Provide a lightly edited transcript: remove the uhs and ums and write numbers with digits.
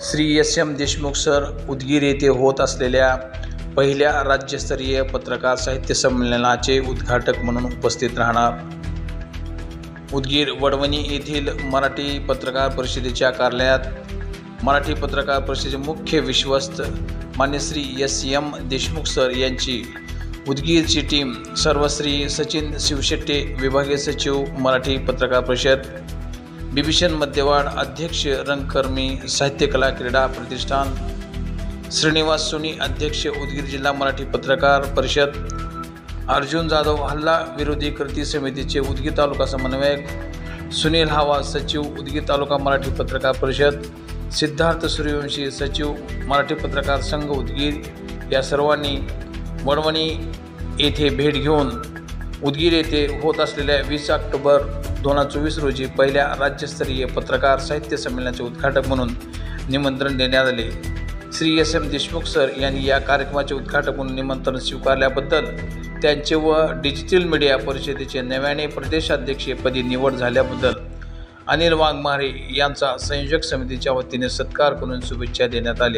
Shri SM. Deshmukh sir Udgir येथे होत असलेल्या पहिल्या राज्यस्तरीय पत्रकार साहित्य संमेलनाचे उद्घाटक म्हणून उपस्थित राहणार. उदगीर वडवणी येथील मराठी पत्रकार परिषदेच्या कार्यालयात मराठी पत्रकार परिषदेचे मुख्य विश्वस्त मान्य श्री एस.एम. देशमुख सर यांची उदगीरची टीम सर्वश्री सचिन शिवशेट्टे विभागीय सचिव मराठी पत्रकार परिषद, बिभीषण मध्यवाड अध्यक्ष रंगकर्मी साहित्य कला क्रीडा प्रतिष्ठान, श्रीनिवास सोनी अध्यक्ष उदगीर जिल्हा मराठी पत्रकार परिषद, अर्जुन जाधव हल्ला विरोधी कृती समितीचे उदगीर तालुका समन्वयक, सुनील हावा सचिव उदगीर तालुका मराठी पत्रकार परिषद, सिद्धार्थ सूर्यवंशी सचिव मराठी पत्रकार संघ उदगीर या सर्वांनी वडवणी येथे भेट घेऊन उदगीर येथे होत असलेल्या 20 ऑक्टोबर 2024 रोजी पहिल्या राज्यस्तरीय पत्रकार साहित्य संमेलनाचे उद्घाटक म्हणून निमंत्रण देण्यात आले. श्री एस.एम. देशमुख सर यांनी या कार्यक्रमाचे उद्घाटक म्हणून निमंत्रण स्वीकारल्याबद्दल त्यांचे व डिजिटल मीडिया परिषदेचे नव्याने प्रदेशाध्यक्षपदी निवड झाल्याबद्दल अनिल वाघमारे यांचा संयोजक समितीच्या वतीने सत्कार करून शुभेच्छा देण्यात आल्या.